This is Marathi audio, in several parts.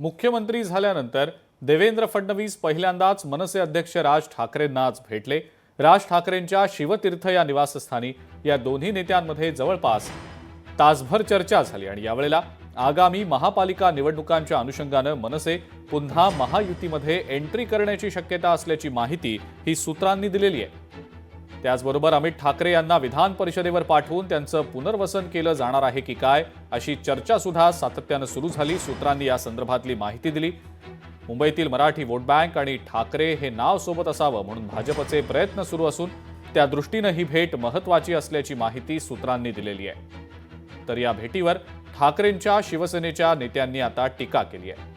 मुख्यमंत्री झाल्यानंतर देवेंद्र फडणवीस पहिल्यांदाच मनसे अध्यक्ष राज ठाकरेंना आज भेटले। राज ठाकरेंच्या शिवतीर्थ या निवासस्थानी या दोन्ही नेत्यांमध्ये जवळपास तासभर चर्चा झाली आणि यावेळेला आगामी महापालिका निवडणुकांच्या अनुषंगाने मनसे पुन्हा महायुतीमध्ये एंट्री करण्याची शक्यता असल्याची माहिती ही सूत्रांनी दिलेली आहे। त्याचबरोबर अमित ठाकरे यांना विधान परिषदेवर पाठवून त्यांचं पुनर्वसन केलं जाणार आहे की काय अशी चर्चा सुद्धा सातत्याने सुरू झाली। सूत्रांनी या संदर्भातली माहिती दिली। मुंबईतील मराठी वोट बँक आणि ठाकरे हे नाव सोबत असावं म्हणून भाजपचे प्रयत्न सुरू असून त्या दृष्टीने ही भेट महत्त्वाची असल्याची माहिती सूत्रांनी दिलेली आहे। तर या भेटीवर ठाकरेंच्या शिवसेनेच्या नेत्यांनी आता टीका केली आहे।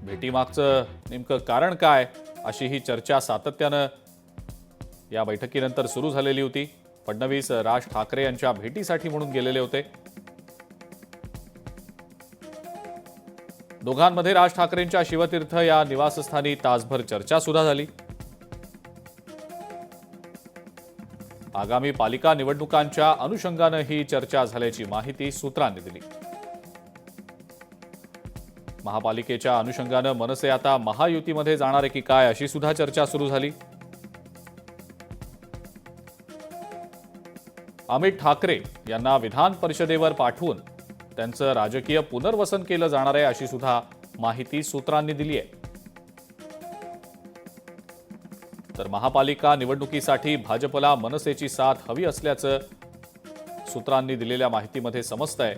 भेटीमागचं नेमकं कारण काय अशी ही चर्चा सातत्यानं या बैठकीनंतर सुरू झालेली होती। फडणवीस राज ठाकरे यांच्या भेटीसाठी म्हणून गेलेले होते। दोघांमध्ये राज ठाकरेंच्या शिवतीर्थ या निवासस्थानी तासभर चर्चा सुद्धा झाली। आगामी पालिका निवडणुकांच्या अनुषंगाने ही चर्चा झाल्याची माहिती सूत्रांनी दिली। महापालिकेच्या अनुषंगाने मनसे आता महायुतीमध्ये जाणार आहे की काय अशी सुद्धा चर्चा सुरू झाली। अमित ठाकरे यांना विधान परिषदेवर पाठवून त्यांचं राजकीय पुनर्वसन केलं जाणार आहे अशी सुद्धा माहिती सूत्रांनी दिली आहे। तर महापालिका निवडणुकीसाठी भाजपला मनसेची साथ हवी असल्याचं सूत्रांनी दिलेल्या माहितीमध्ये समजतंय।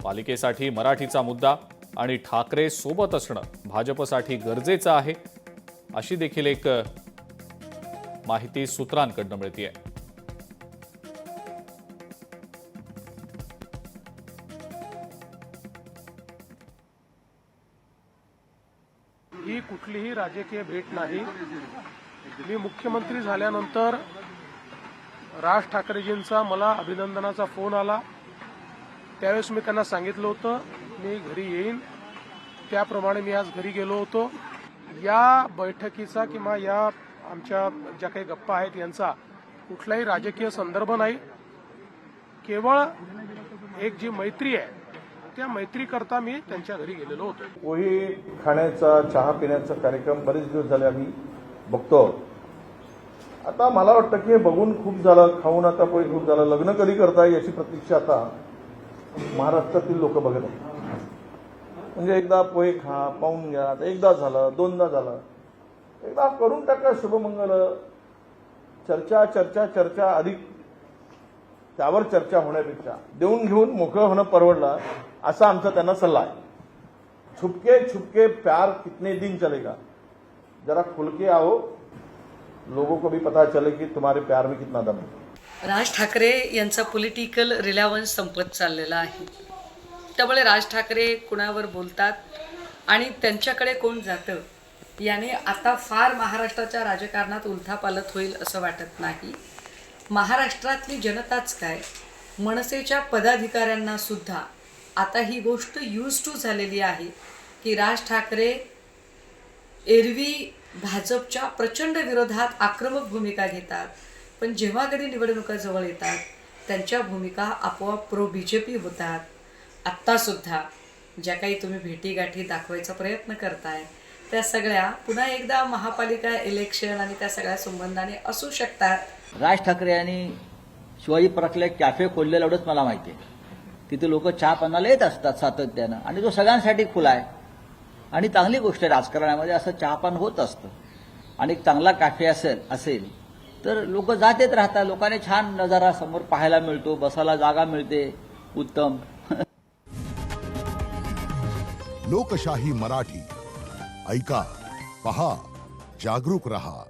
पालिकेसाठी मराठीचा मुद्दा आणि ठाकरे सोबत असणं भाजपसाठी गरजेचं आहे अशी देखील एक माहिती सूत्रांकडून मिळतेय। ही कुठलीही राजकीय भेट नाही। मी मुख्यमंत्री झाल्यानंतर राज ठाकरेजींचा मला अभिनंदनाचा फोन आला। त्यावेळेस मी त्यांना सांगितलं होतं मी घरी येईन, त्याप्रमाणे मी आज घरी गेलो होतो। या बैठकीचा किंवा या आमच्या ज्या काही गप्पा आहेत यांचा कुठलाही राजकीय संदर्भ नाही। केवळ एक जी मैत्री आहे त्या मैत्रीकरता मी त्यांच्या घरी गेलेलो होतो। पोहे खाण्याचा चहा पिण्याचा कार्यक्रम बरेच दिवस झाले आम्ही बघतो। आता मला वाटतं की हे बघून खूप झालं, खाऊन आता पोहे खूप झालं। लग्न कधी करताय याची प्रतीक्षा आता महाराष्ट्रातील लोक बघत आहेत। म्हणजे एकदा पोहे खा, पाहून घ्या, आता एकदा झालं, दोनदा झालं, एकदा करून टाका शुभमंगल। चर्चा चर्चा चर्चा अधिक त्यावर चर्चा होण्यापेक्षा देऊन घेऊन मोकळं होणं परवडलं असा आमचा त्यांना सल्ला आहे। छुपके छुपके प्यार कितने दिन चलेगा, जरा खुल के आओ, लोगों को भी पता चले कि तुम्हारे प्यार में कितना दम है। राज ठाकरे यांचा पॉलिटिकल रिलेव्हन्स संपत चाललेला आहे। त्यामुळे राज ठाकरे कुणावर बोलतात आणि त्यांच्याकडे कोण जातं याने आता फार महाराष्ट्राच्या राजकारणात उलथापालथ होईल असं वाटत नाही। महाराष्ट्रातली जनताच काय, मनसेच्या पदाधिकाऱ्यांना सुद्धा आता ही गोष्ट यूज टू झालेली आहे की राज ठाकरे एरवी भाजपच्या प्रचंड विरोधात आक्रमक भूमिका घेतात, पण जेव्हा कधी निवडणुका जवळ येतात त्यांच्या भूमिका आपोआप प्रो बीजेपी होतात। आत्तासुद्धा ज्या काही तुम्ही भेटीगाठी दाखवायचा प्रयत्न करताय त्या सगळ्या पुन्हा एकदा महापालिका इलेक्शन आणि त्या सगळ्या संबंधाने असू शकतात। राज ठाकरे यांनी शिवाजी पार्कला एक कॅफे खोललेलं एवढंच मला माहिती आहे। तिथे लोक चहा पाण्याला येत असतात सातत्यानं आणि तो सगळ्यांसाठी खुला आहे आणि चांगली गोष्ट आहे। राजकारणामध्ये असं चहापान होत असतं आणि एक चांगला कॅफे असेल तर लोक जात येत राहतात। लोकांनी छान नजारा समोर पाहायला मिळतो, बसायला जागा मिळते, उत्तम। लोकशाही मराठी ऐका, पहा, जागरूक रहा।